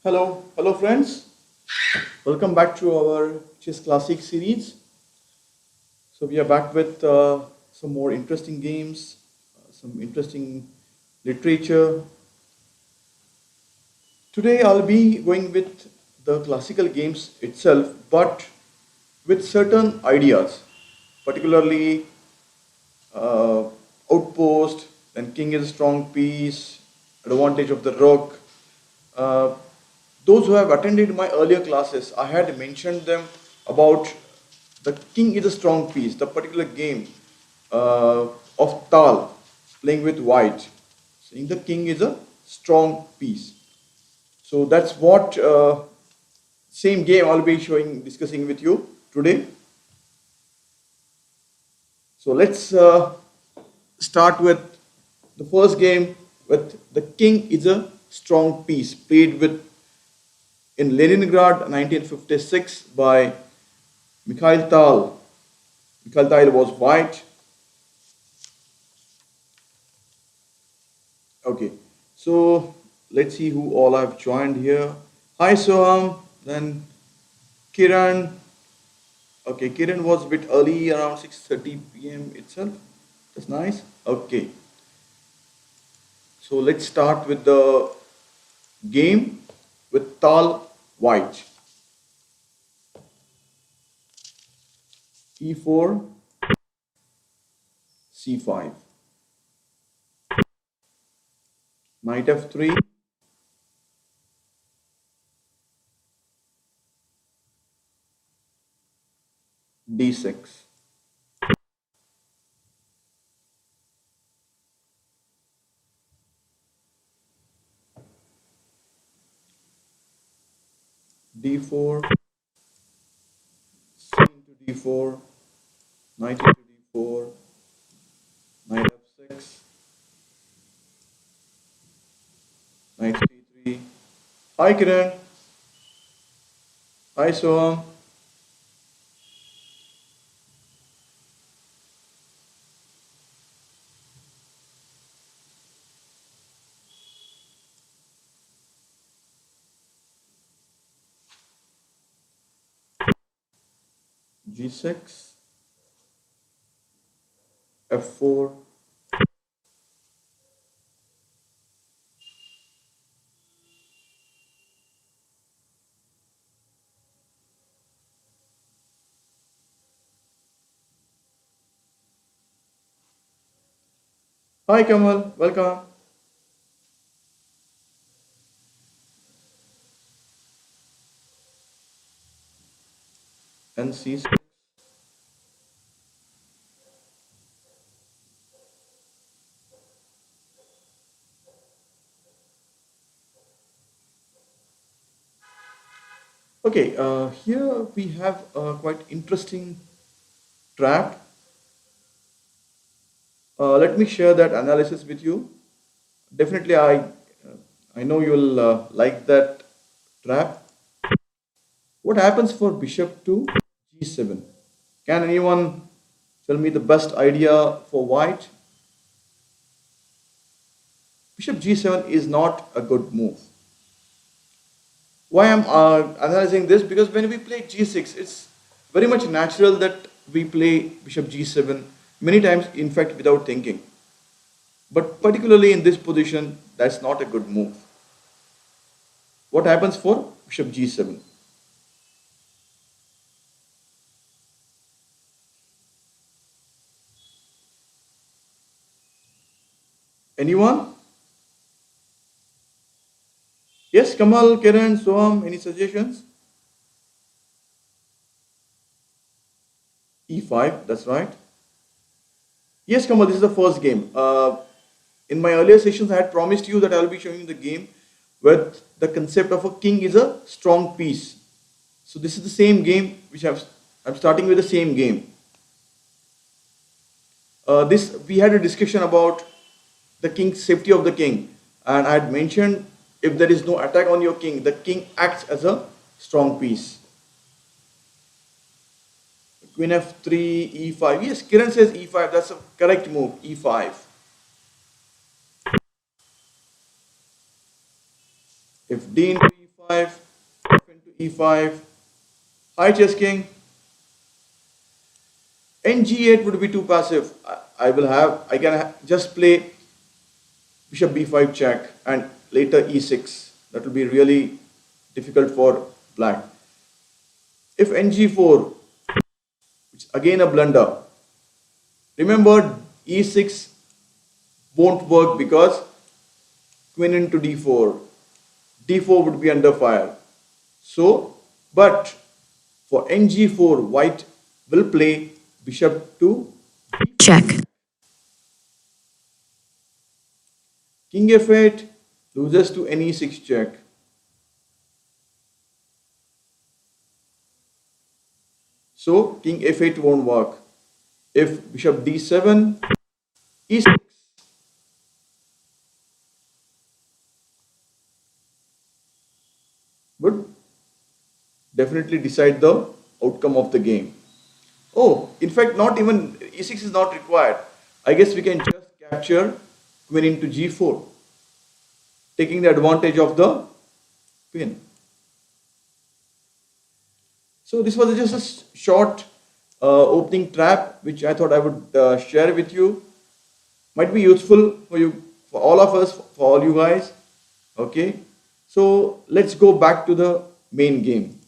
Hello friends. Welcome back to our Chess Classic series. So we are back with some more interesting games, some interesting literature. Today I'll be going with the classical games itself, but with certain ideas, particularly uh, outpost, then king is a strong piece, advantage of the rook. Uh, those who have attended my earlier classes, I had mentioned them about the king is a strong piece, the particular game of Tal, playing with white, saying the king is a strong piece. So that's what same game I'll be discussing with you today. So let's start with the first game with the king is a strong piece played with in Leningrad 1956 by Mikhail Tal. Mikhail Tal was white. Okay, so let's see who all I've joined here. Hi Soham, then Kiran. Okay, Kiran was a bit early, around 6:30 p.m. itself. That's nice. Okay, so let's start with the game with Tal white. E4, C5, Knight F3, D6, D4, C into D4, Knight into D4, Knight F6, Knight C3. Hi Kiran. Hi Soham. G6, F4. Hi Kamal, welcome. And C6. Okay, here we have a quite interesting trap. Let me share that analysis with you. Definitely, I know you'll like that trap. What happens for bishop to G7? Can anyone tell me the best idea for white? Bishop G7 is not a good move. Why I'm analyzing this? Because when we play G6, it's very much natural that we play Bishop G7 many times, in fact, without thinking. But particularly in this position, that's not a good move. What happens for Bishop G7? Anyone? Yes, Kamal, Kiran, Soham, any suggestions? E5, that's right. Yes, Kamal, this is the first game. In my earlier sessions, I had promised you that I'll be showing you the game where the concept of a king is a strong piece. So this is the same game which I'm starting with the same game. This we had a discussion about the king safety of the king, and I had mentioned if there is no attack on your king, the king acts as a strong piece. Queen f3, e5. Yes, Kiran says e5. That's a correct move. E5. If d into e5. Hi chess king. Ng8 would be too passive. I will have, I can just play bishop b5 check and later e6. That will be really difficult for black. If ng4, which is again a blunder, remember e6 won't work because queen into d4. d4 would be under fire. So, but for ng4, white will play bishop to check, king f8 loses to ne6 check. So king f8 won't work. If bishop d7, e6 would definitely decide the outcome of the game. Oh, in fact, not even e6 is not required. I guess we can just capture queen into g4, taking the advantage of the queen. So this was just a short opening trap which I thought I would share with you. Might be useful for you, for all of us, for all you guys. Okay, so let's go back to the main game.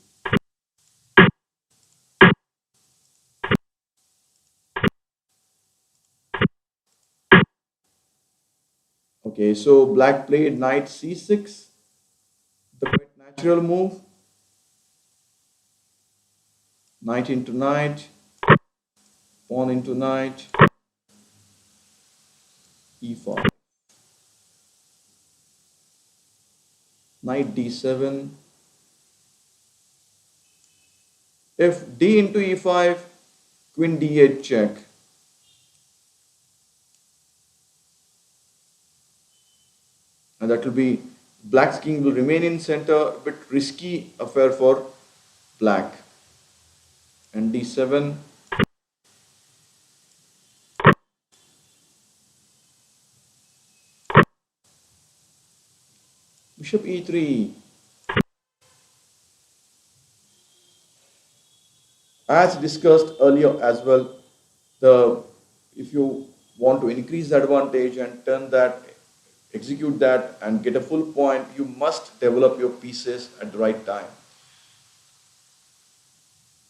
Okay, so black played knight c6, the quite natural move. Knight into knight, pawn into knight, e5, knight d7. If d into e5, queen d8 check. And that will be black's king will remain in center, a bit risky affair for black. And d7, bishop e3. As discussed earlier as well, the if you want to increase the advantage and turn that, execute that and get a full point, you must develop your pieces at the right time.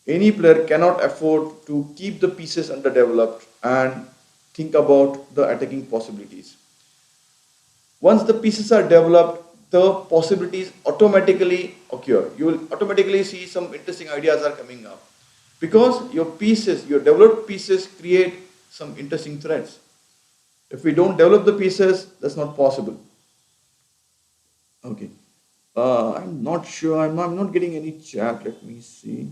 Any player cannot afford to keep the pieces underdeveloped and think about the attacking possibilities. Once the pieces are developed, the possibilities automatically occur. You will automatically see some interesting ideas are coming up because your pieces, your developed pieces create some interesting threats. If we don't develop the pieces, that's not possible. Okay. I'm not sure. I'm not getting any chat. Let me see.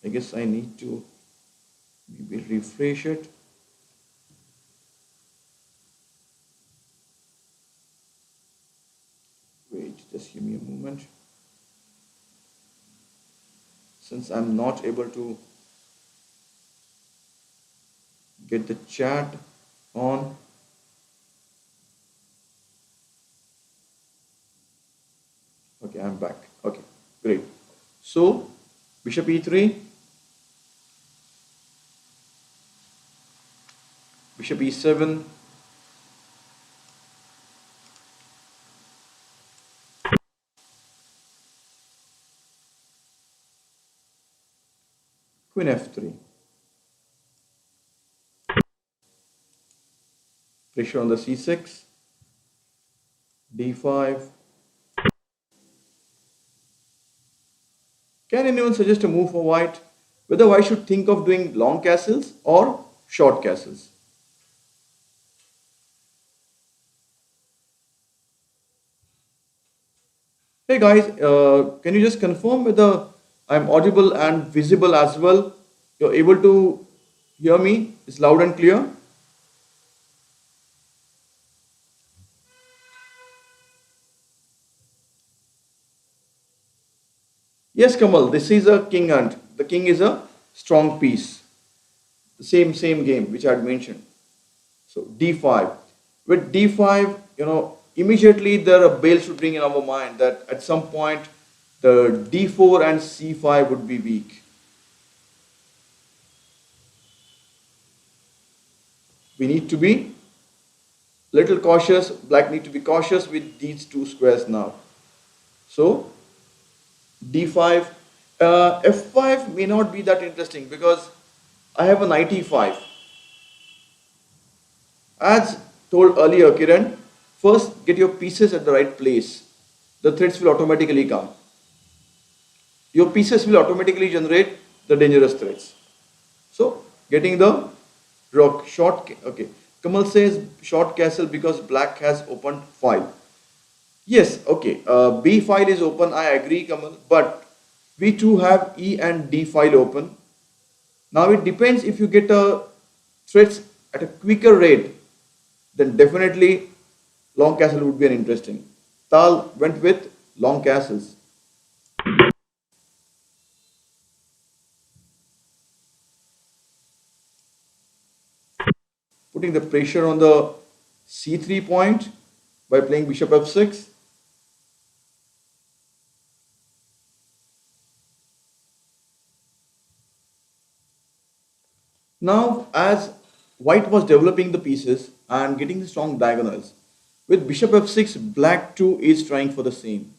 I guess I need to maybe refresh it. Wait, just give me a moment. Since I'm not able to get the chat on. Okay, I'm back. Okay, great. So, bishop e3, bishop e7, queen f3. Pressure on the c6, d5. Can anyone suggest a move for white? Whether white should think of doing long castles or short castles? Hey guys, can you just confirm whether I'm audible and visible as well? You're able to hear me? It's loud and clear? Yes, Kamal, this is a king hunt. The king is a strong piece. The same game which I had mentioned. So d5. With d5, immediately there are bells should ring in our mind that at some point the d4 and c5 would be weak. We need to be little cautious. Black need to be cautious with these two squares now. So d5, f5 may not be that interesting because I have a knight e5. As told earlier, Kiran, first get your pieces at the right place. The threats will automatically come. Your pieces will automatically generate the dangerous threats. So, getting the rook, short, okay. Kamal says short castle because black has opened file. Yes, okay. B file is open, I agree, Kamal, but we too have E and D file open. Now it depends if you get a threats at a quicker rate, then definitely long castle would be an interesting. Tal went with long castles. Putting the pressure on the c3 point by playing bishop f6. Now, as white was developing the pieces and getting the strong diagonals, with bishop f6, black too is trying for the same.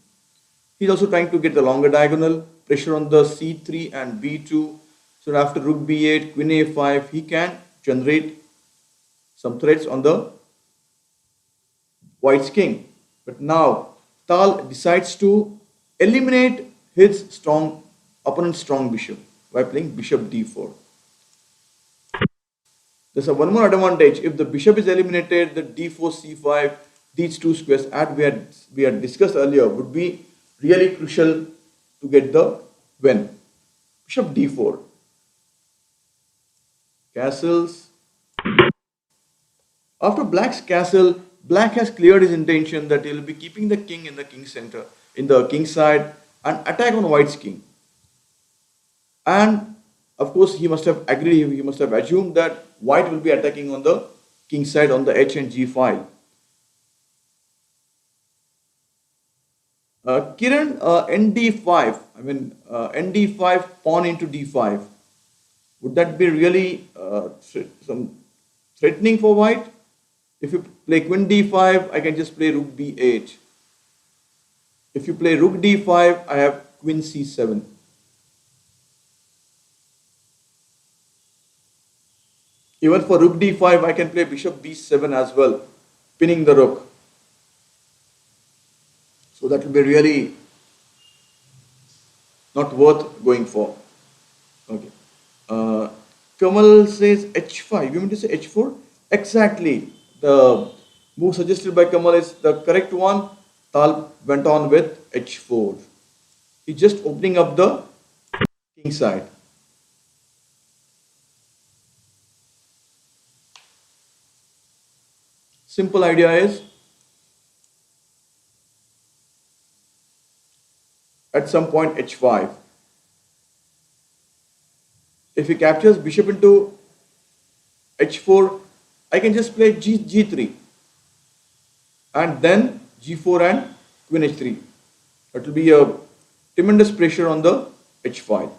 He's also trying to get the longer diagonal, pressure on the c3 and b2. So after rook b8, queen a5, he can generate some threats on the white's king. But now Tal decides to eliminate his strong opponent's strong bishop by playing bishop d4. There's a one more advantage. If the bishop is eliminated, the d4, c5, these two squares, as we had discussed earlier, would be really crucial to get the win. Bishop d4, castles. After black's castle, black has cleared his intention that he will be keeping the king in the king center, in the king side, and attack on white's king. And of course, he must have agreed, he must have assumed that white will be attacking on the king side on the h and g file. Kiran, nd5, nd5 pawn into d5. Would that be really some threatening for white? If you play queen d5, I can just play rook b8. If you play rook d5, I have queen c7. Even for rook d5, I can play bishop b7 as well, pinning the rook. So that will be really not worth going for. Okay. Uh, Kamal says h5. You mean to say h4? Exactly. The move suggested by Kamal is the correct one. Tal went on with h4. He's just opening up the king side. Simple idea is at some point h5. If he captures bishop into h4, I can just play g3 and then g4 and queen h3. That will be a tremendous pressure on the h file.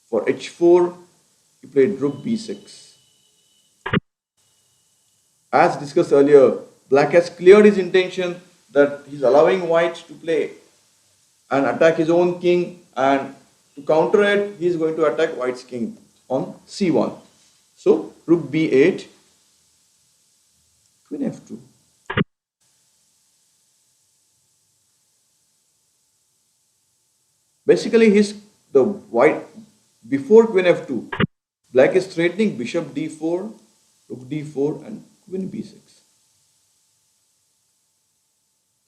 For h4, he played rook b6. As discussed earlier, black has cleared his intention that he's allowing white to play and attack his own king, and to counter it, he is going to attack white's king on c1. So rook b8, queen f2. Basically, his the white before queen f2, black is threatening bishop d4, rook d4, and queen b6.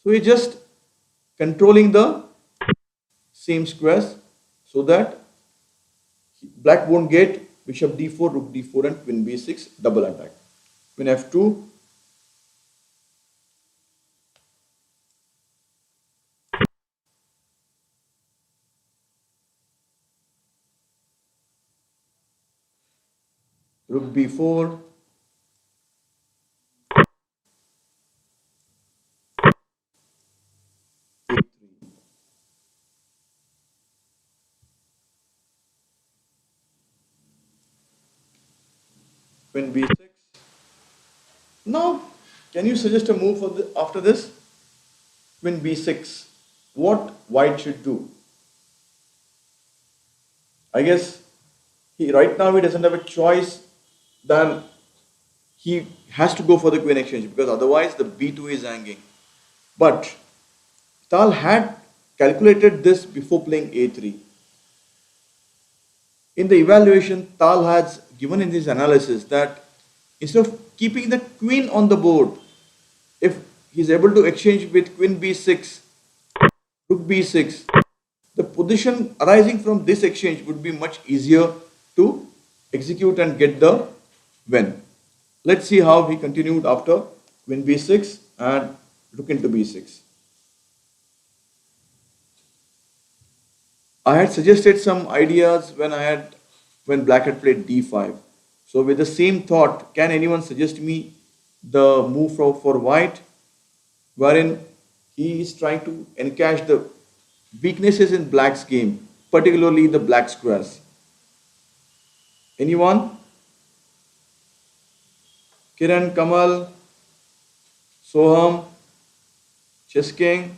So he's just controlling the same squares so that black won't get bishop d4, rook d4, and queen b6 double attack. Queen f2, rook b4, Queen b6. Now, can you suggest a move for after this? Queen b6. What white should do? I guess he right now he doesn't have a choice than he has to go for the queen exchange because otherwise the b2 is hanging. But Tal had calculated this before playing a3. In the evaluation, Tal has given in his analysis that instead of keeping the queen on the board, if he is able to exchange with queen b6, rook b6, the position arising from this exchange would be much easier to execute and get the win. Let's see how he continued after queen b6 and rook into b6. I had suggested some ideas when black had played d5. So with the same thought, can anyone suggest me the move for white wherein he is trying to encash the weaknesses in black's game, particularly the black squares? Anyone? Kiran, Kamal, Soham, Chess King?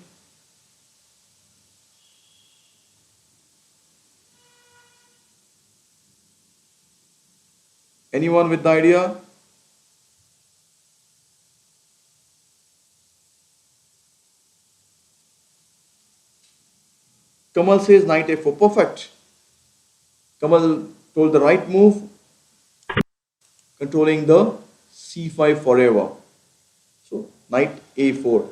Anyone with the idea? Kamal says knight a4. Perfect. Kamal told the right move, controlling the c5 forever. So knight a4.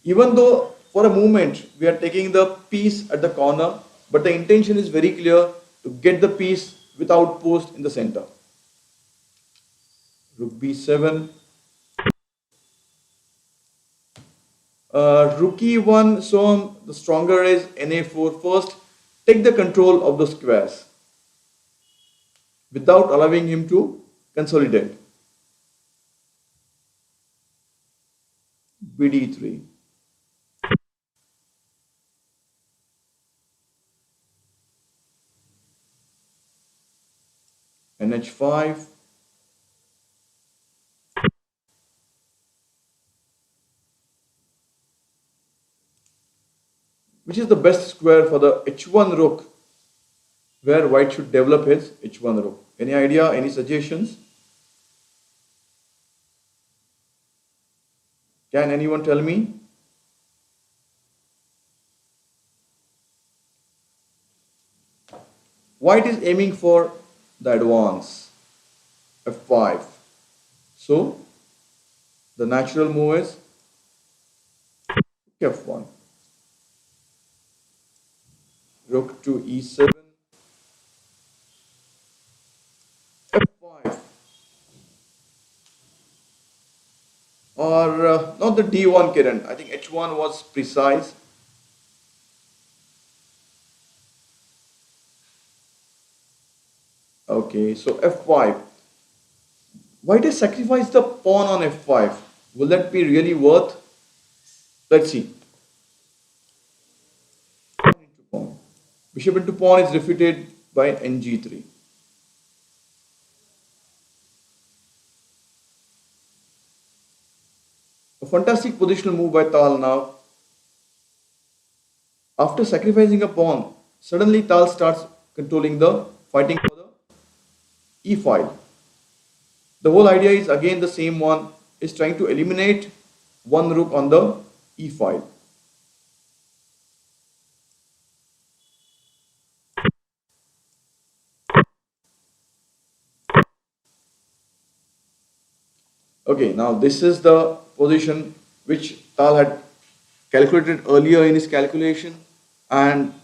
Even though for a moment we are taking the piece at the corner, but the intention is very clear to get the piece without post in the center. Rook b7. Rook e1, so on, the stronger is na4. First, take the control of the squares without allowing him to consolidate. bd3. nh5. Which is the best square for the h1 rook where white should develop his h1 rook? Any idea, any suggestions? Can anyone tell me? White is aiming for the advance f5. So the natural move is f1. Rook to e7. f5. Or not the d1 Kiran. I think h1 was precise. Okay, so f5. White has sacrificed the pawn on f5. Will that be really worth? Let's see. Pawn into pawn. Bishop into pawn is defeated by ng3. A fantastic positional move by Tal now. After sacrificing a pawn, suddenly Tal starts controlling the fighting for the e file. The whole idea is again the same one, is trying to eliminate one rook on the e file. Okay, now this is the position which Tal had calculated earlier in his calculation, and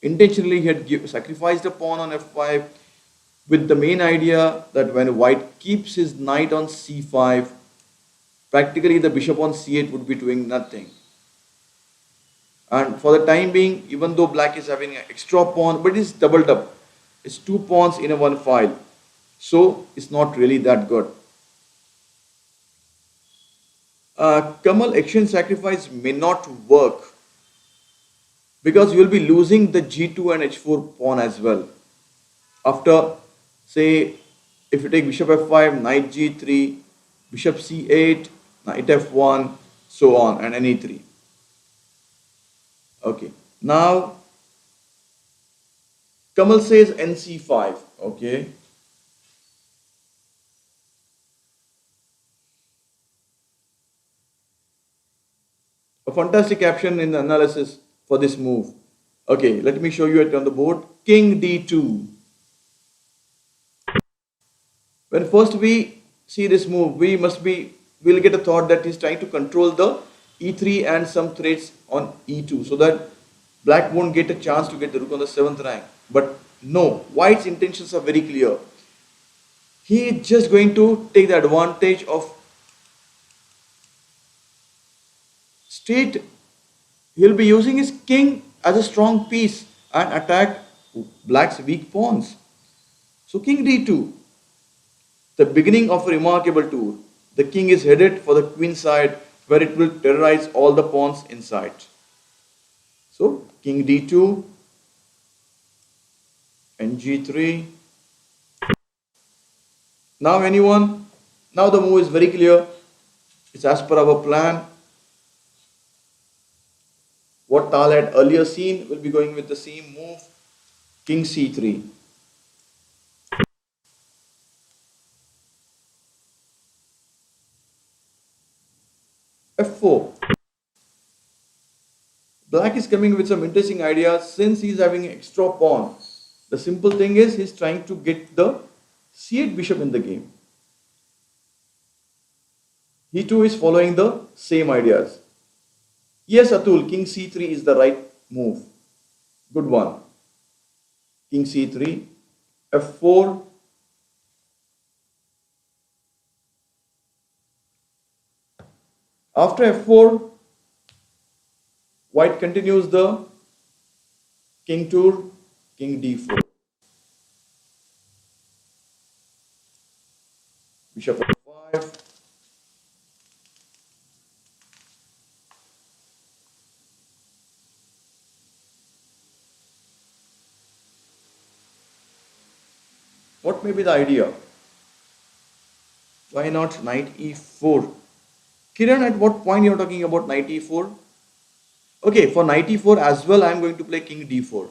intentionally he had sacrificed a pawn on f5 with the main idea that when white keeps his knight on c5, practically the bishop on c8 would be doing nothing. And for the time being, even though black is having an extra pawn, but it's doubled up. It's two pawns in a one file. So it's not really that good. Kamal exchange sacrifice may not work because you will be losing the g2 and h4 pawn as well. After say If you take bishop f5, knight g3, bishop c8, knight f1, so on, and any three. Okay. Now, Kamal says nc5. Okay. A fantastic caption in the analysis for this move. Okay, let me show you it on the board. King d2. When first we see this move, we'll get a thought that he's trying to control the e3 and some threats on e2 so that black won't get a chance to get the rook on the 7th rank. But no, white's intentions are very clear. He is just going to take the advantage of straight. He'll be using his king as a strong piece and attack black's weak pawns. So king d2, the beginning of a remarkable tour. The king is headed for the queen side where it will terrorize all the pawns inside. So king d2 and g3. Now anyone? Now the move is very clear. It's as per our plan. What Tal had earlier seen, will be going with the same move. King c3. f4. Black is coming with some interesting ideas since he's having an extra pawn. The simple thing is he's trying to get the c8 bishop in the game. He too is following the same ideas. Yes, Atul, king c3 is the right move. Good one. King c3, f4. After f4, white continues the king tour, king d4. Bishop f5. What may be the idea? Why not knight e4? Kiran, at what point you're talking about knight e4? Okay, for knight e4 as well, I'm going to play king d4.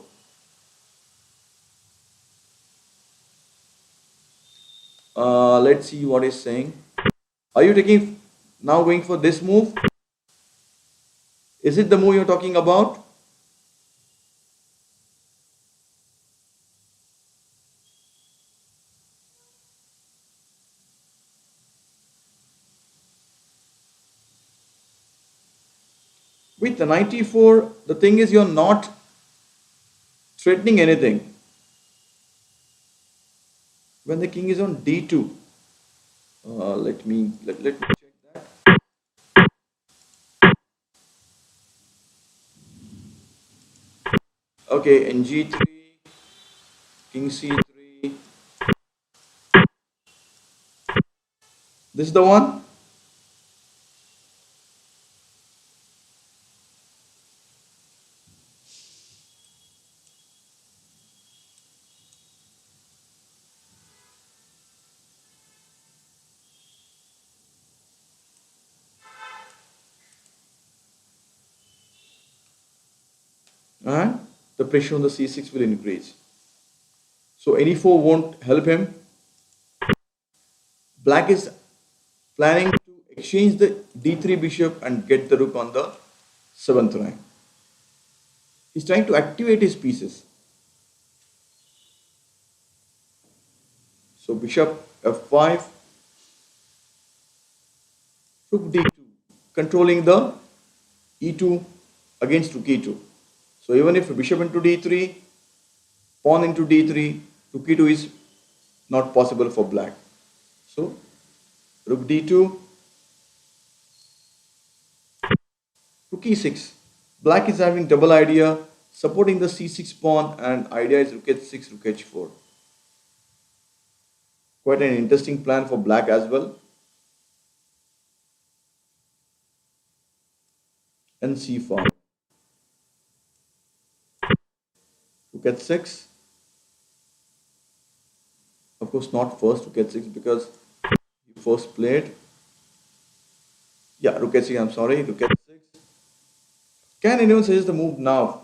Let's see what he's saying. Are you taking now going for this move? Is it the move you're talking about? With the knight e4, the thing is you're not threatening anything. When the king is on d2, let me check that. Okay, and g3, king c3. This is the one. And the pressure on the c6 will increase. So any 4 won't help him. Black is planning to exchange the d3 bishop and get the rook on the 7th rank. He's trying to activate his pieces. So bishop f5, rook d2, controlling the e2 against rook e2. So even if bishop into d3, pawn into d3, rook e2 is not possible for black. So rook d2, rook e6. Black is having double idea, supporting the c6 pawn, and idea is rook h6, rook h4. Quite an interesting plan for black as well. And c5. Rook h6. Of course, not first rook h6 because you first played. Yeah, rook h6. I'm sorry, rook h6. Can anyone suggest the move now?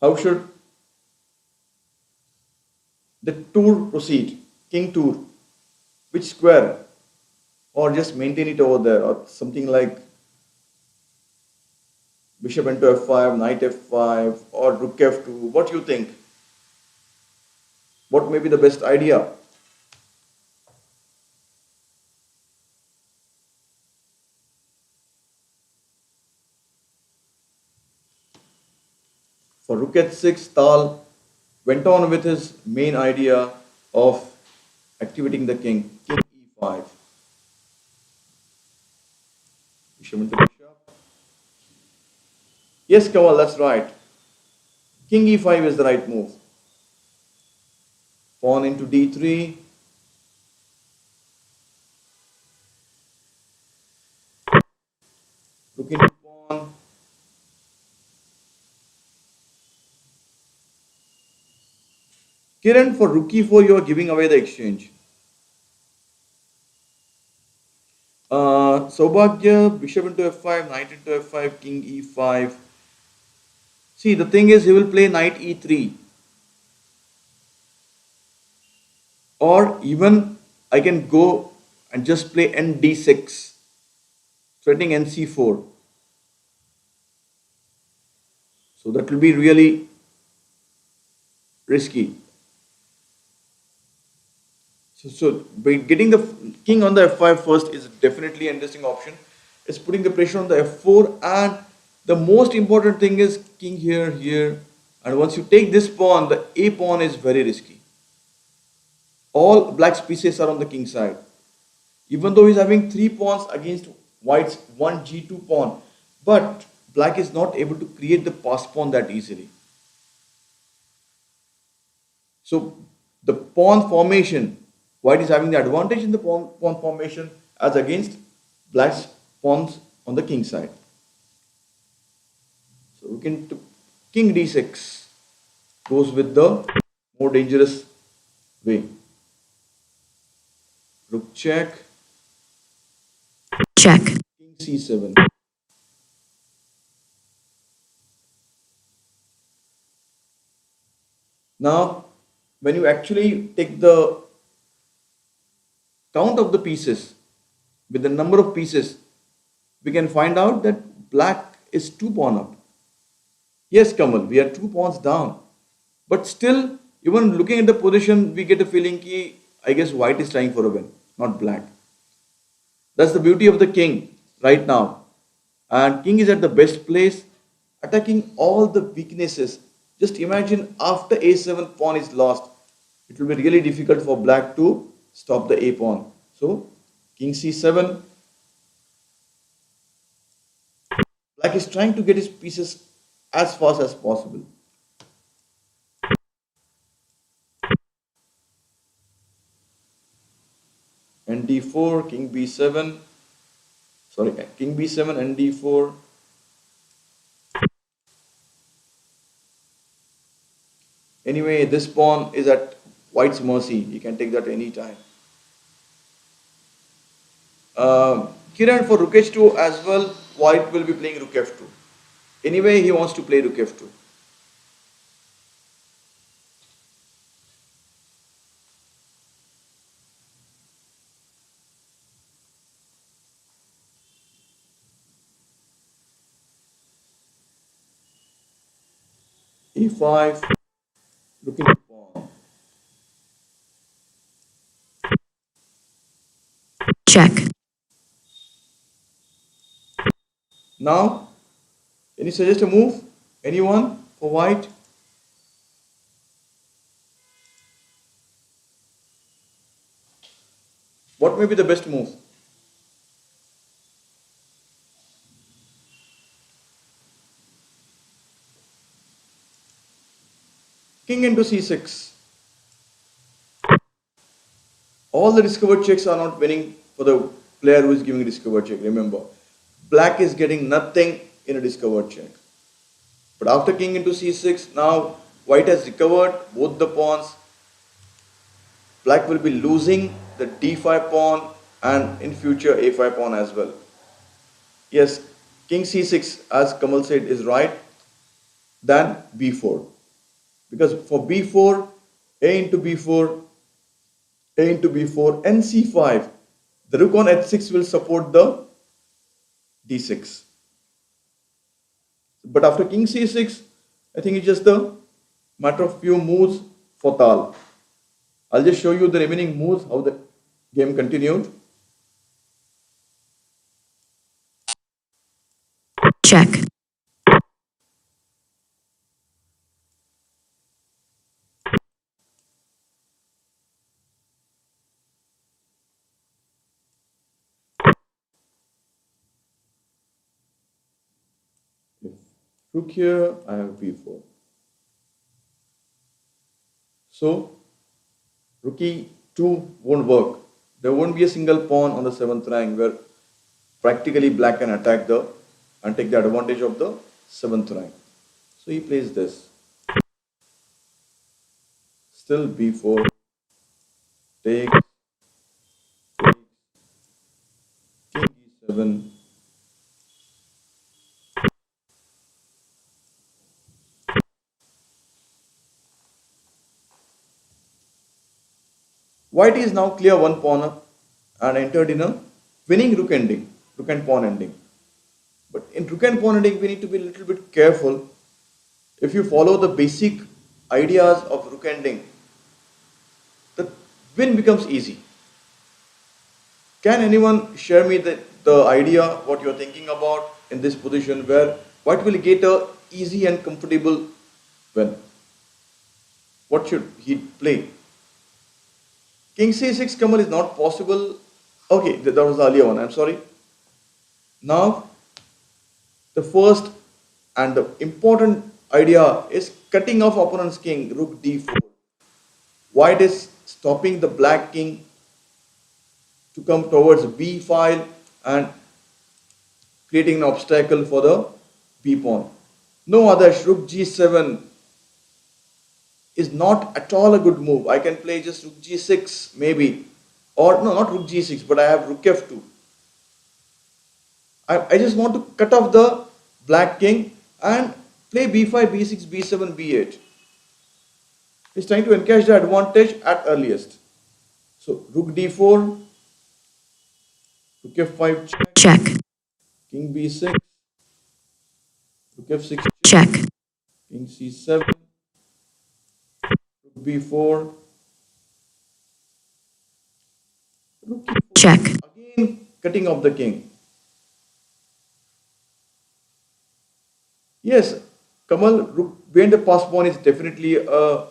How should the tour proceed? King tour. Which square? Or just maintain it over there, or something like bishop into f5, knight f5, or rook f2. What do you think? What may be the best idea? For rook h6, Tal went on with his main idea of activating the king. King e5. Bishop into bishop. Yes, Kamal, that's right. King e5 is the right move. Pawn into d3. Rook into pawn. Kiran, for rook e4, you are giving away the exchange. Saubhagya, bishop into f5, knight into f5, king e5. See, the thing is, he will play knight e3, or even I can go and just play nd6, threatening nc4. So that will be really risky. Getting the king on the f5 first is definitely an interesting option. It's putting the pressure on the f4, and the most important thing is king here, here, and once you take this pawn, the a pawn is very risky. All black's pieces are on the king side. Even though he's having three pawns against white's one g2 pawn, but black is not able to create the pass pawn that easily. So the pawn formation, white is having the advantage in the pawn formation as against black's pawns on the king side. So we can king d6 goes with the more dangerous way. Rook check, Check. king c7. Now, when you actually take the count of the pieces with the number of pieces, we can find out that black is two pawn up. Yes, Kamal, we are two pawns down. But still, even looking at the position, we get a feeling ki, I guess white is trying for a win, not black. That's the beauty of the king right now. And king is at the best place, attacking all the weaknesses. Just imagine after a7 pawn is lost, it will be really difficult for black to stop the a pawn. So, king c7, black is trying to get his pieces as fast as possible. And d4, king b7, sorry, king b7 and d4. Anyway, this pawn is at white's mercy. He can take that any time. Kiran, for rook h2 as well, white will be playing rook f2. Anyway, he wants to play rook f2. e5, looking at pawn. Check. Now, can you suggest a move? Anyone for white? What may be the best move? King into c6. All the discovered checks are not winning for the player who is giving a discovered check. Remember, black is getting nothing in a discovered check. But after king into c6, now white has recovered both the pawns. Black will be losing the d5 pawn and in future a5 pawn as well. Yes, king c6, as Kamal said, is right, than b4. Because for b4, a into b4, a into b4, and c5, the rook on h6 will support the d6. But after king c6, I think it's just a matter of few moves for Tal. I'll just show you the remaining moves, how the game continued. Check. If rook here, I have b4. So rook e2 won't work. There won't be a single pawn on the seventh rank where practically black can attack the and take the advantage of the seventh rank. So he plays this. Still b4, takes, king e7. White is now clear one pawn up and entered in a winning rook ending, rook and pawn ending. But in rook and pawn ending, we need to be a little bit careful. If you follow the basic ideas of rook ending, the win becomes easy. Can anyone share me the idea what you're thinking about in this position where white will get a easy and comfortable win? What should he play? King c6 Kamal is not possible. Okay, that was the earlier one. I'm sorry. Now the first and the important idea is cutting off opponent's king, rook d4. White is stopping the black king to come towards b file and creating an obstacle for the b pawn. No other rook g7 is not at all a good move. I can play just rook g6 maybe, or no, not rook g6, but I have rook f2. I just want to cut off the black king and play b5, b6, b7, b8. He's trying to encash the advantage at earliest. So rook d4, rook f5 check, Check. king b6, rook f6 check, Check. king c7, rook b4, rook Check. e4. Again cutting off the king. Yes, Kamal, rook behind the pass pawn is definitely a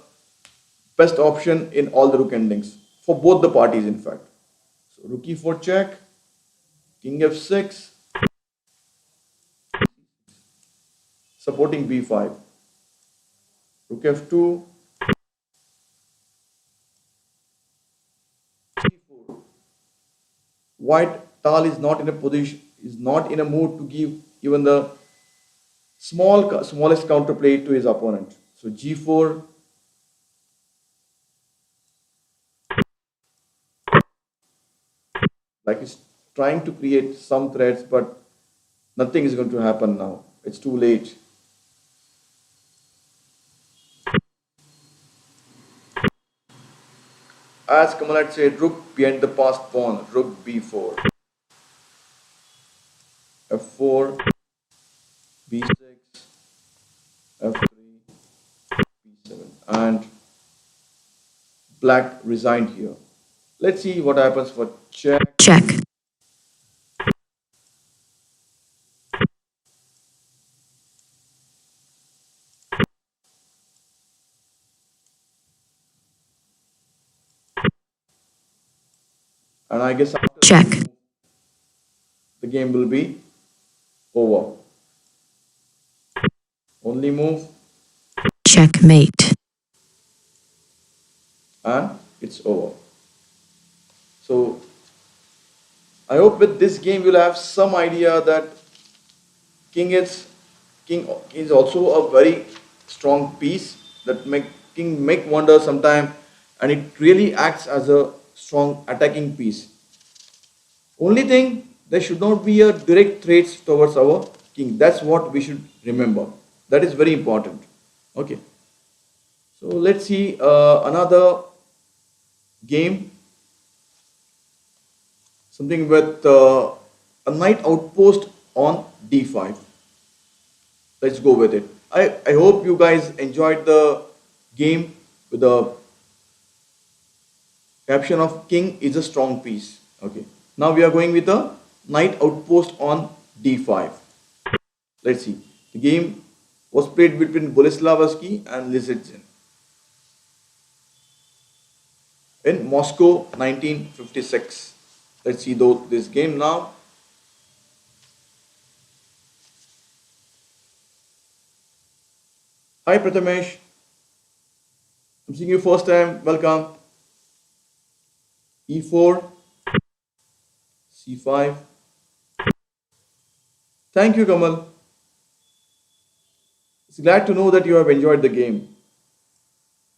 best option in all the rook endings for both the parties, in fact. So rook e4 check, king f6, supporting b5, rook f2, c4. White Tal is not in a position, is not in a mood to give even the smallest counterplay to his opponent. So g4, like he's trying to create some threats, but nothing is going to happen now. It's too late. As Kamal had said, rook behind the passed pawn, rook b4, f4, b6, f3, b7, and black resigned here. Let's see what happens for check. Check. And I guess after Check. this move, the game will be over. Only move Checkmate. and it's over. So I hope with this game you'll have some idea that king is king is also a very strong piece that make king make wonder sometime, and it really acts as a strong attacking piece. Only thing, there should not be a direct threat towards our king. That's what we should remember. That is very important. Okay. So let's see another game, something with a knight outpost on d5. Let's go with it. I hope you guys enjoyed the game with the caption of king is a strong piece. Okay. Now we are going with a knight outpost on d5. Let's see. The game was played between Boleslavsky and Lizitzin in Moscow 1956. Let's see though this game now. Hi Prathamesh, I'm seeing you first time. Welcome. E4, C5. Thank you, Kamal. It's glad to know that you have enjoyed the game.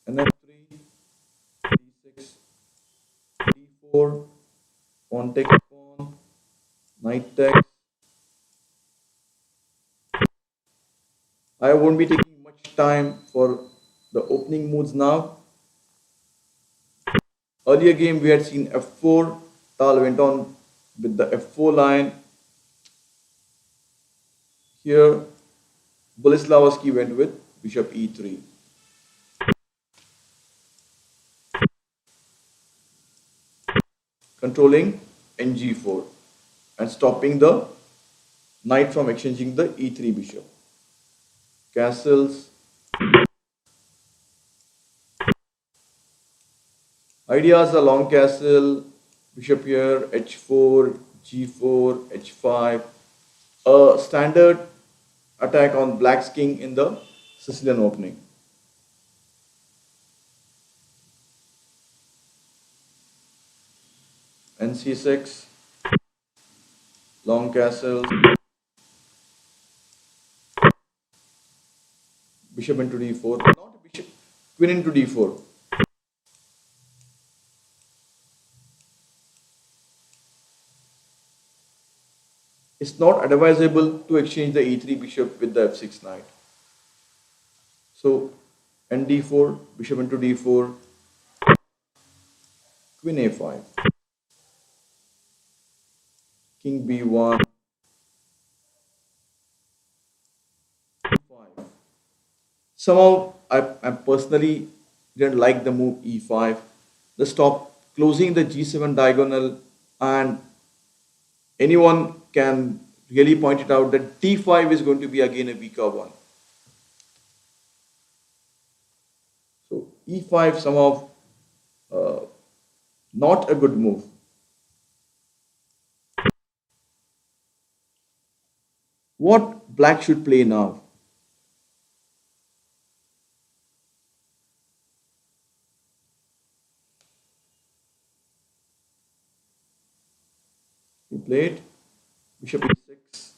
And F3, D6, D4, pawn takes pawn, knight takes. I won't be taking much time for the opening moves now. Earlier game we had seen F4. Tal went on with the F4 line. Here Boleslavsky went with bishop E3. Controlling Ng4 and stopping the knight from exchanging the E3 bishop. Castles. Ideas are long castle, bishop here, H4, G4, H5. A standard attack on black's king in the Sicilian opening. And C6, long castle, bishop into D4, not bishop, queen into D4. It's not advisable to exchange the E3 bishop with the F6 knight. So, ND4, bishop into D4, queen A5, king B1, E5. Somehow, I personally didn't like the move E5. The stop closing the G7 diagonal, and anyone can really point it out that D5 is going to be again a weaker one. So E5 somehow uh, not a good move. What black should play now? He played bishop E6.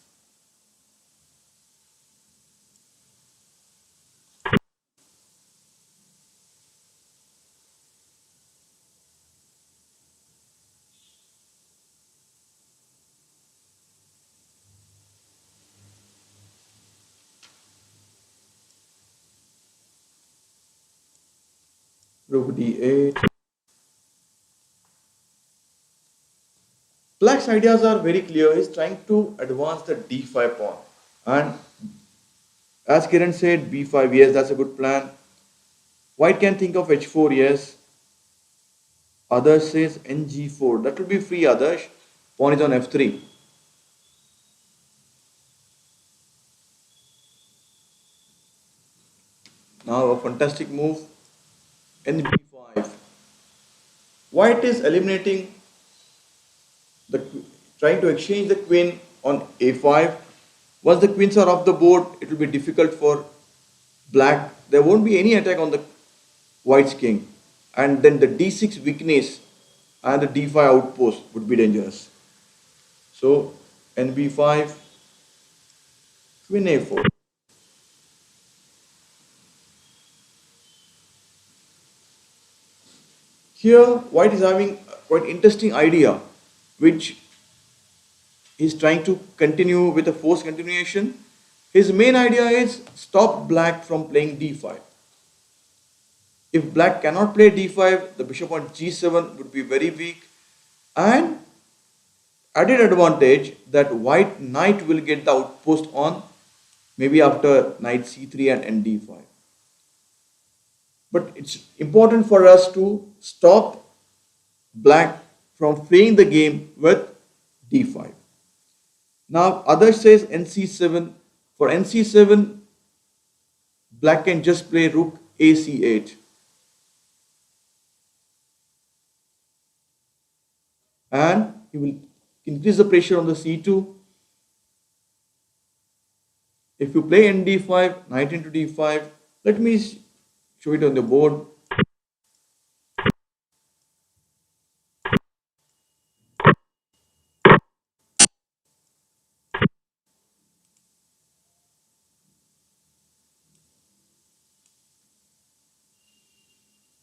Rook D8. Black's ideas are very clear. He's trying to advance the D5 pawn. And as Kiran said, B5, yes, that's a good plan. White can think of H4, yes. Others says NG4. That will be free, Adarsh. Pawn is on F3. Now a fantastic move. NB5. White is eliminating the trying to exchange the queen on A5. Once the queens are off the board, it will be difficult for black. There won't be any attack on the white's king. And then the D6 weakness and the D5 outpost would be dangerous. So NB5, queen A4. Here, White is having a quite interesting idea, which he's trying to continue with a forced continuation. His main idea is stop black from playing d5. If black cannot play d5, the bishop on g7 would be very weak. And added advantage that white knight will get the outpost on maybe after knight c3 and d5. But it's important for us to stop black from playing the game with d5. Now others says nc7. For nc7, black can just play rook ac8 and he will increase the pressure on the c2. If you play nd5, knight into d5, let me show it on the board.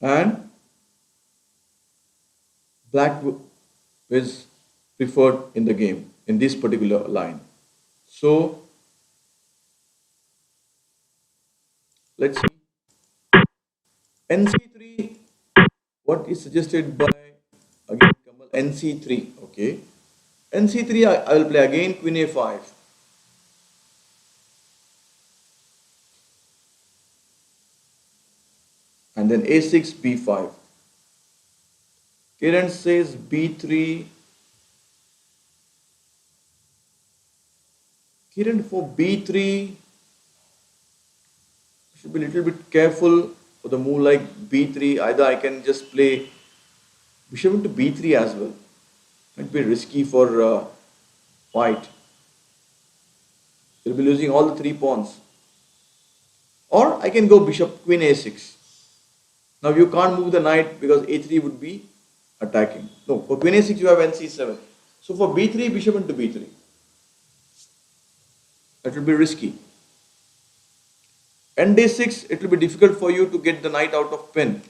And black is preferred in the game in this particular line. So let's see nc3. What is suggested by again Kamal? nc3. Okay, nc3. I will play again queen a5 and then a6 b5. Kiran says b3. Kiran, for b3 should be a little bit careful for the move like b3. Either I can just play bishop into b3 as well. Might be risky for white. You'll be losing all the three pawns. Or I can go bishop queen a6. Now you can't move the knight because a3 would be attacking. No, for queen a6 you have nc7. So for b3, bishop into b3. That will be risky. Nd6, it will be difficult for you to get the knight out of pin.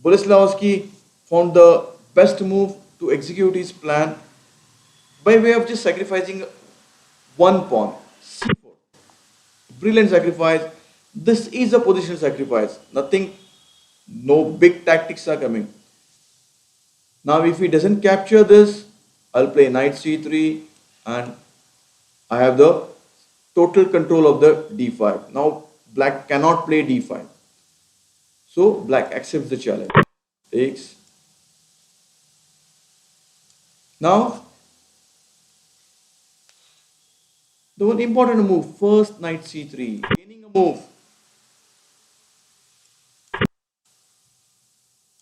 Boleslavsky found the best move to execute his plan by way of just sacrificing one pawn, c4. Brilliant sacrifice. This is a positional sacrifice. Nothing, no big tactics are coming. Now if he doesn't capture this, I'll play knight c3 and I have the total control of the d5. Now black cannot play d5. So black accepts the challenge. Takes. Now the one important move, first knight c3, gaining a move,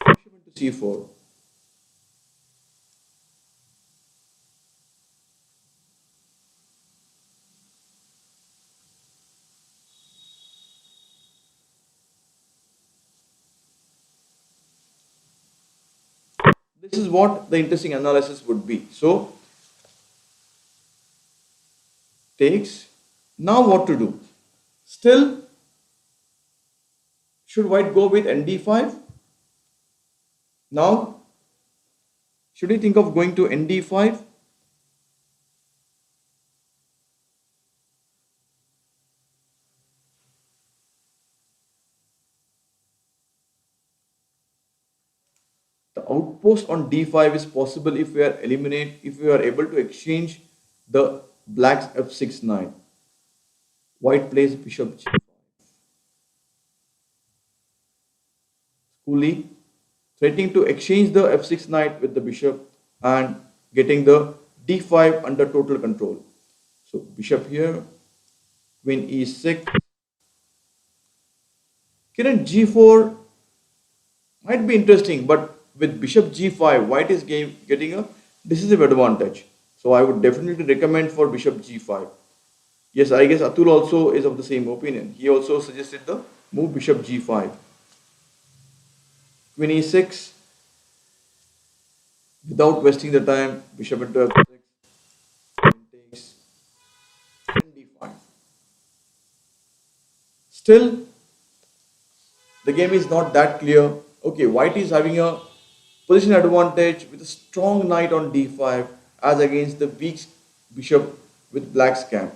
bishop into c4. This is what the interesting analysis would be. So takes. Now what to do? Still, should white go with nd5? Now, should he think of going to nd5? The outpost on d5 is possible if we are able to exchange the black's f6 knight. White plays bishop g5. Coolly threatening to exchange the f6 knight with the bishop and getting the d5 under total control. So bishop here, queen e6. Kiran, g4 might be interesting, but with bishop g5, white is getting a decisive advantage. So I would definitely recommend for bishop g5. Yes, I guess Atul also is of the same opinion. He also suggested the move bishop g5. Queen e6, without wasting the time, bishop into f6, takes, and d5. Still, The game is not that clear. Okay, white is having a position advantage with a strong knight on d5 as against the weak bishop with black's camp.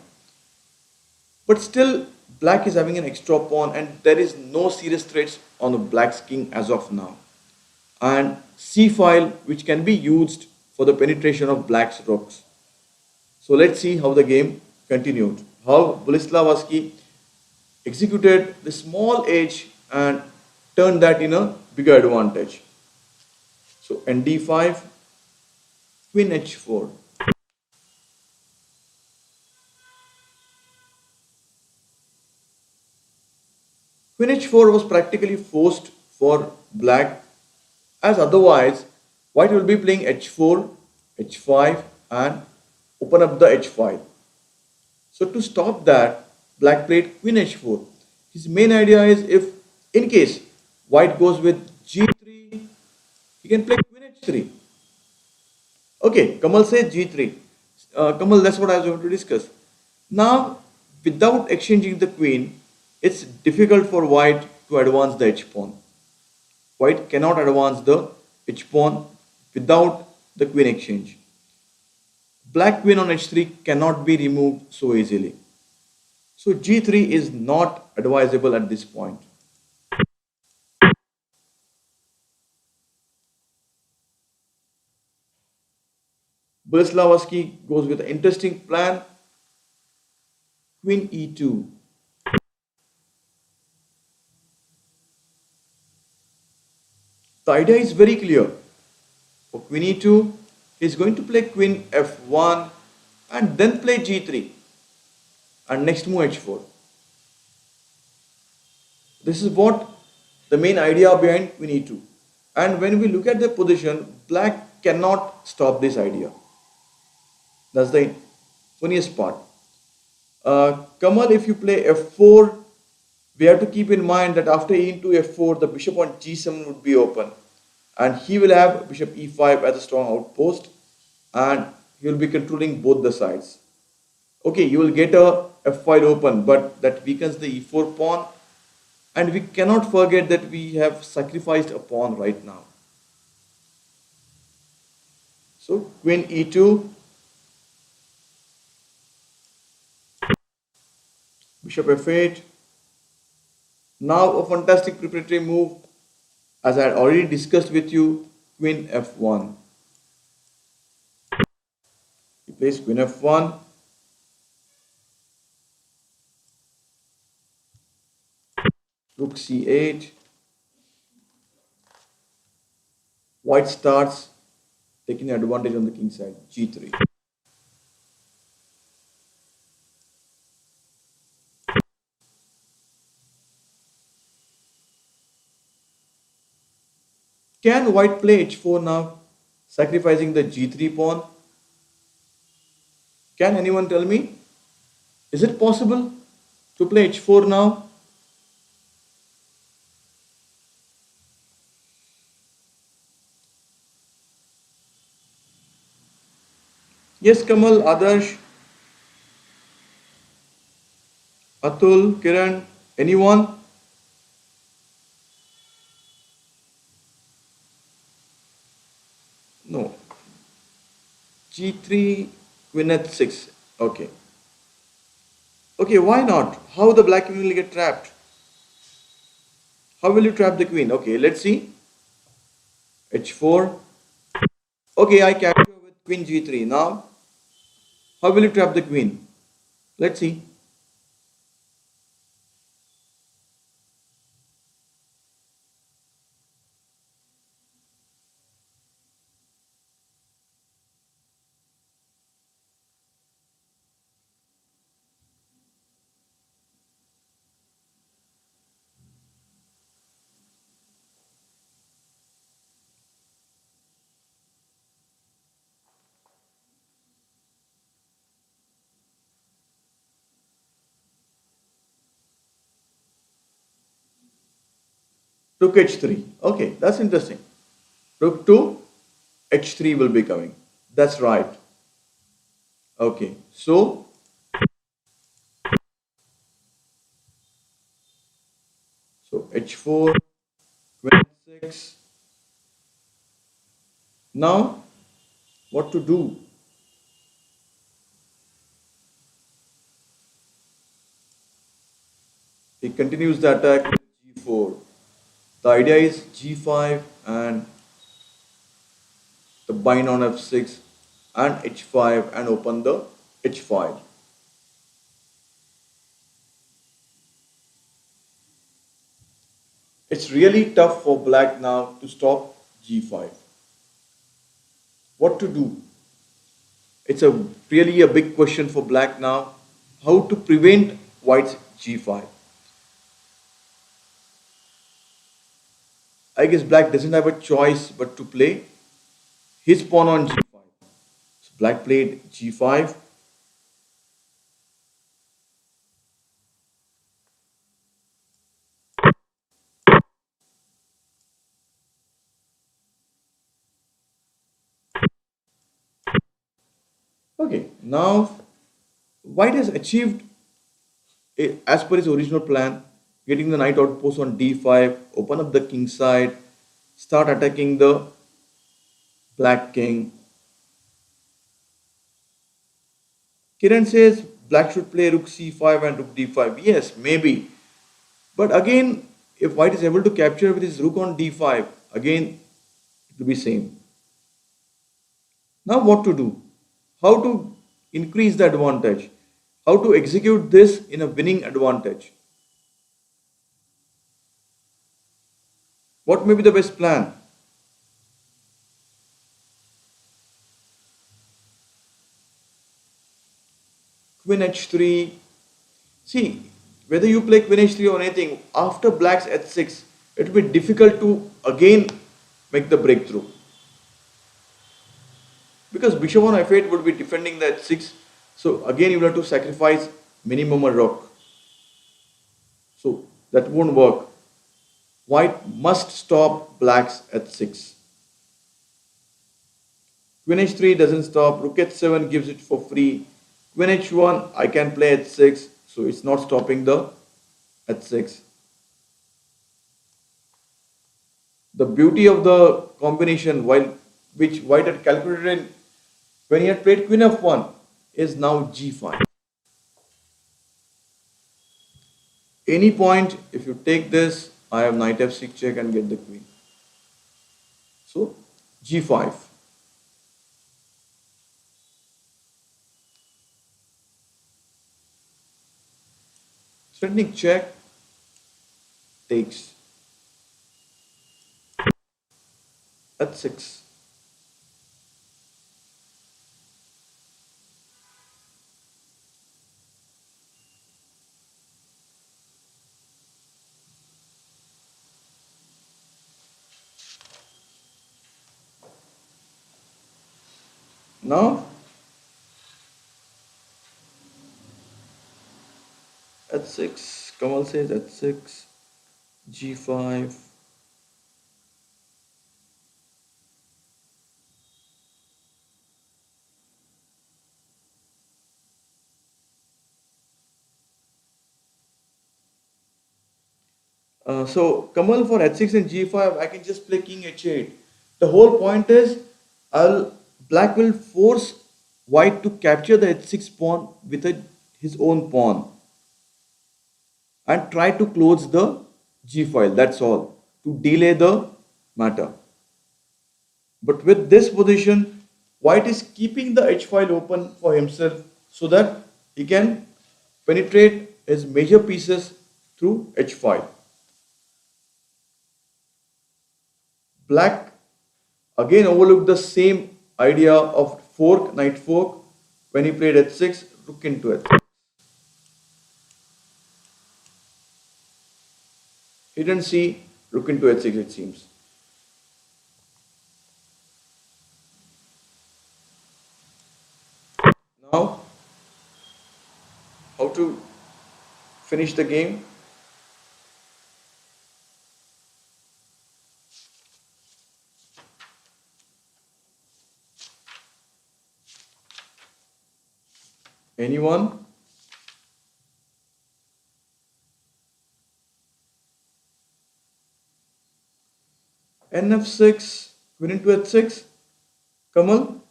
But still, black is having an extra pawn and there is no serious threats on the black's king as of now. And c file which can be used for the penetration of black's rooks. So let's see how the game continued. How Boleslavsky executed the small edge and turned that in a bigger advantage. So nd5, queen h4. Queen h4 was practically forced for black, as otherwise white will be playing h4, h5 and open up the h file. So to stop that, black played queen h4. His main idea is if in case white goes with g3, he can play queen h3. Okay, Kamal says g3. Kamal, that's what I was going to discuss. Now, without exchanging the queen, it's difficult for white to advance the h pawn. White cannot advance the h pawn without the queen exchange. Black queen on h3 cannot be removed so easily. So g3 is not advisable at this point. Boleslavsky goes with an interesting plan, queen e2. The idea is very clear. For queen e2, he is going to play queen f1 and then play g3 and next move h4. This is what the main idea behind queen e2. And when we look at the position, black cannot stop this idea. That's the funniest part. Kamal, if you play f4, we have to keep in mind that after e into f4, the bishop on g7 would be open. And he will have bishop e5 as a strong outpost. And he will be controlling both the sides. Okay, you will get a f file open, but that weakens the e4 pawn. And we cannot forget that we have sacrificed a pawn right now. So queen e2, bishop f8. Now a fantastic preparatory move, as I had already discussed with you, queen f1. He plays queen f1, rook c8. White starts taking advantage on the king side, g3. Can white play h4 now, sacrificing the g3 pawn? Can anyone tell me? Is it possible to play h4 now? Yes, Kamal, Adarsh, Atul, Kiran, anyone? No. g3, queen h6. Okay. Okay, why not? How the black queen will get trapped? How will you trap the queen? Okay, let's see. h4. Okay, I capture with queen g3. Now, how will you trap the queen? Let's see. Rook h3. Okay, that's interesting. Rook to h3 will be coming. That's right. Okay, so So h4, queen h6. Now what to do? He continues the attack with g4. The idea is g5 and the bind on f6 and h5 and open the h file. It's really tough for black now to stop g5. What to do? It's a really a big question for black now. How to prevent white's g5? I guess black doesn't have a choice but to play his pawn on g5. So black played g5. Okay, now white has achieved as per his original plan, getting the knight outpost on d5, open up the king side, start attacking the black king. Kiran says black should play rook c5 and rook d5. Yes, maybe. But again, if white is able to capture with his rook on d5, again it will be same. Now what to do? How to increase the advantage? How to execute this in a winning advantage? What may be the best plan? Queen h3. See, whether you play queen h3 or anything, after black's h6, it will be difficult to again make the breakthrough. Because bishop on f8 would be defending the h6. So again you will have to sacrifice minimum a rook. So that won't work. White must stop black's h6. Queen h3 doesn't stop. Rook h7 gives it for free. Queen h1 I can play h6. So it's not stopping the h6. The beauty of the combination while which white had calculated in, when he had played queen f1 is now g5. Any point if you take this, I have knight f6 check and get the queen. So g5. Threatening check takes h6. Now h6. Kamal says h6, g5. So Kamal for h6 and g5, I can just play king h8. The whole point is, I'll black will force white to capture the h6 pawn with his own pawn and try to close the g file. That's all to delay the matter. But with this position, white is keeping the h file open for himself so that he can penetrate his major pieces through h file. Black again overlooked the same idea of fork, knight fork, when he played h6, rook into h6. He didn't see rook into h6, it seems. Now, how to finish the game? Anyone? nf6, queen into h6. Kamal,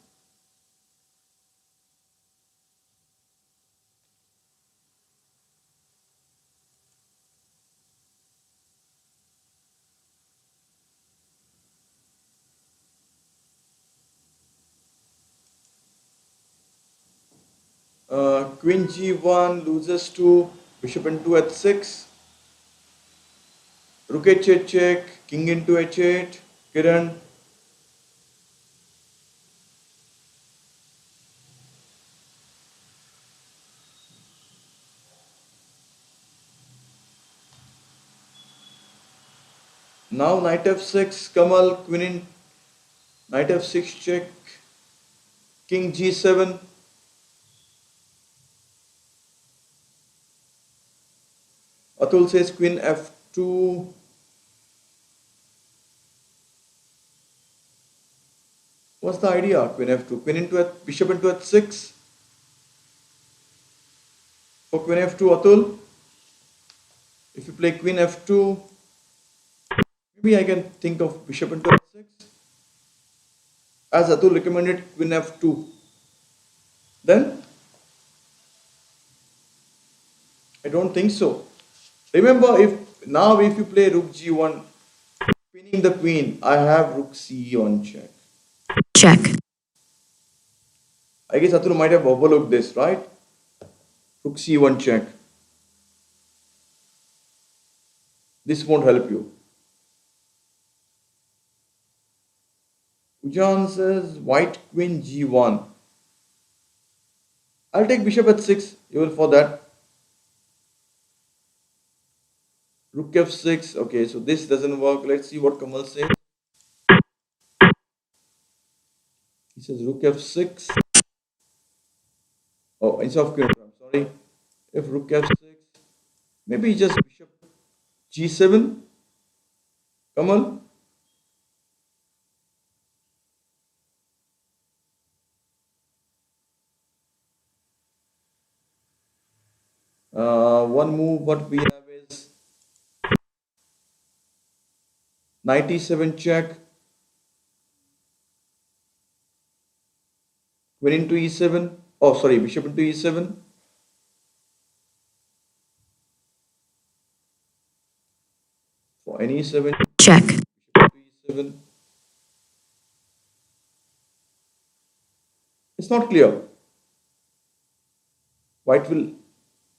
queen g1 loses to bishop into h6. Rook h8 check, king into h8. Kiran, now knight f6. Kamal, queen in knight f6 check, king g7. Atul says queen f2. What's the idea? Queen f2, queen into bishop into h6 for queen f2. Atul, if you play queen f2, maybe I can think of bishop into h6 as Atul recommended queen f2. Then I don't think so. Remember, if you play rook g1, pinning the queen, I have rook c on check. check, I guess Atul might have overlooked this, right? Rook c1 check. This won't help you. Ujan says white queen g1. I'll take bishop h6. You will for that. Rook f6. Okay, so this doesn't work. Let's see what Kamal says. He says rook f6. Oh, instead of queen, I'm sorry. If rook f6, maybe just bishop g7. Kamal. One move what we have is knight e7 check, queen into e7. Oh, sorry, bishop into e7 for any e7. check, Bishop into e7. It's not clear. White will,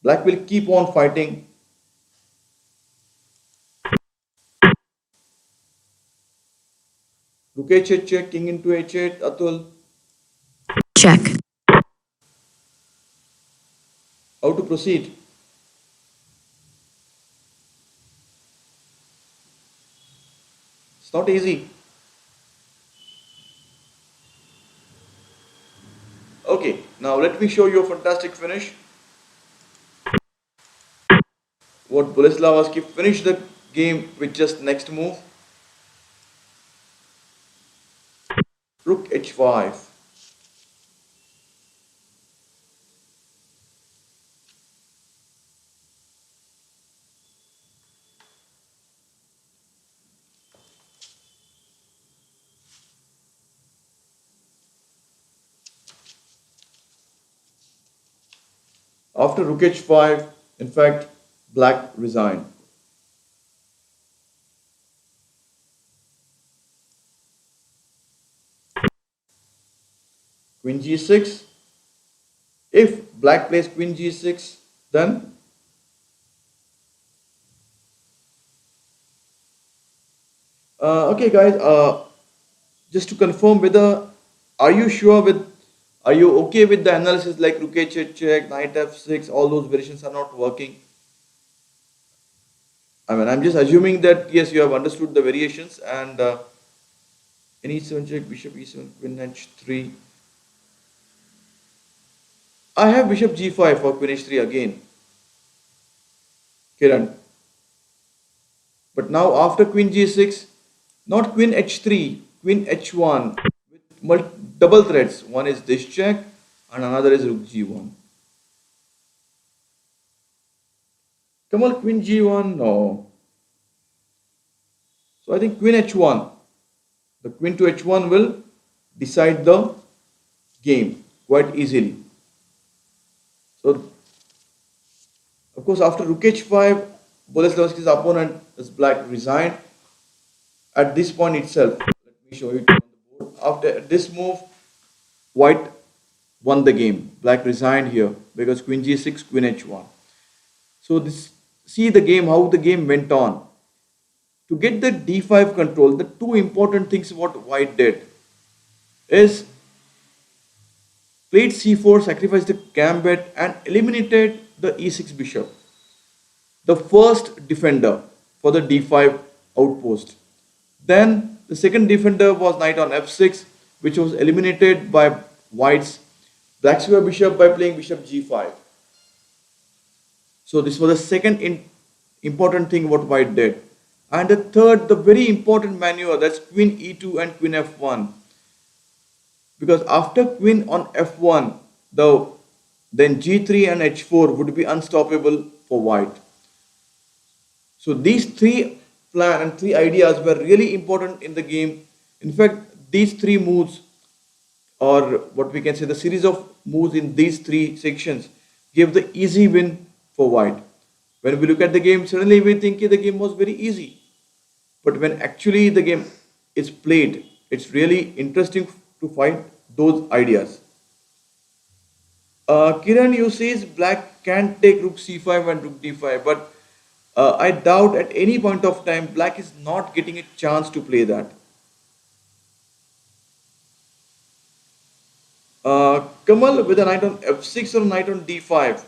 black will keep on fighting. Rook h8 check, king into h8. Atul, check, how to proceed? It's not easy. Okay, now let me show you a fantastic finish. What Boleslav finished the game with just next move. Rook h5. After rook h5, in fact, black resigned. Queen g6. If black plays queen g6, then okay, guys. Just to confirm, whether are you sure with, are you okay with the analysis like rook h8 check, knight f6, all those variations are not working? I mean, I'm just assuming that yes, you have understood the variations and in e7 check, bishop e7, queen h3. I have bishop g5 for queen h3 again, Kiran. But now after queen g6, not queen h3, queen h1 with double threats. One is this check and another is rook g1. Come on, queen g1, no. So I think queen h1. The queen to h1 will decide the game quite easily. So, of course, after rook h5, Boleslavski's opponent is black resigned. At this point itself, let me show you on the board. After this move, white won the game. Black resigned here because queen g6, queen h1. So this, see the game, how the game went on. To get the d5 control, the two important things what white did is played c4, sacrificed the gambit and eliminated the e6 bishop, the first defender for the d5 outpost. Then the second defender was knight on f6, which was eliminated by white's black square bishop by playing bishop g5. So this was the second important thing what white did. And the third, the very important maneuver, that's queen e2 and queen f1. Because after queen on f1, then g3 and h4 would be unstoppable for white. So these three plan and three ideas were really important in the game. In fact, these three moves, or what we can say the series of moves in these three sections, gave the easy win for white. When we look at the game, suddenly we think the game was very easy. But when actually the game is played, it's really interesting to find those ideas. Kiran, you says black can take rook c5 and rook d5, but I doubt at any point of time black is not getting a chance to play that. Kamal with a knight on f6 or knight on d5.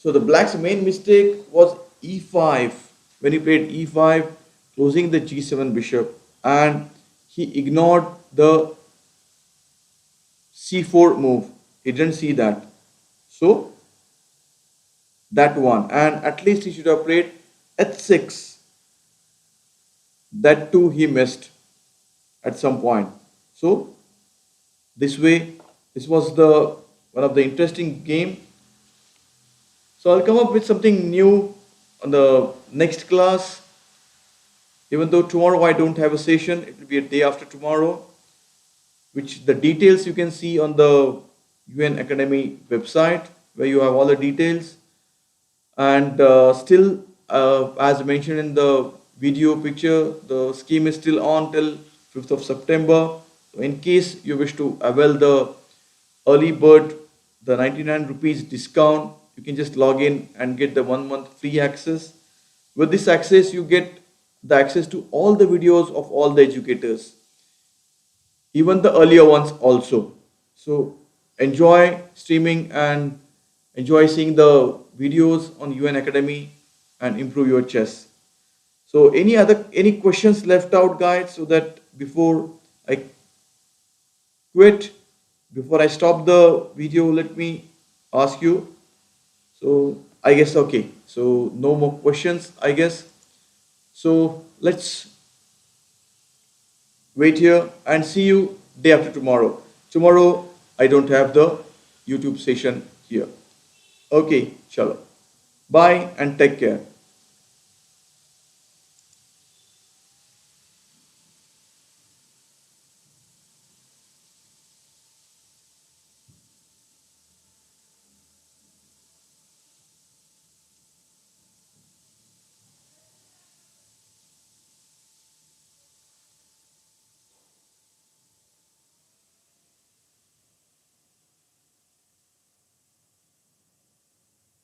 So the black's main mistake was e5 when he played e5, closing the g7 bishop, and he ignored the c4 move. He didn't see that. So that one, and at least he should have played h6. That too he missed at some point. So this way, this was the one of the interesting game. So I'll come up with something new on the next class. Even though tomorrow I don't have a session, it will be a day after tomorrow, which the details you can see on the Unacademy website where you have all the details. And still, as mentioned in the video picture, the scheme is still on till 5th of September. So in case you wish to avail the early bird, the 99 rupees discount, you can just log in and get the 1 month free access. With this access, you get the access to all the videos of all the educators, even the earlier ones also. So enjoy streaming and enjoy seeing the videos on Unacademy and improve your chess. So any questions left out, guys, so that before I quit, before I stop the video, let me ask you. So I guess okay. So no more questions, I guess. So let's wait here and see you day after tomorrow. Tomorrow I don't have the YouTube session here. Okay, chalo. Bye and take care.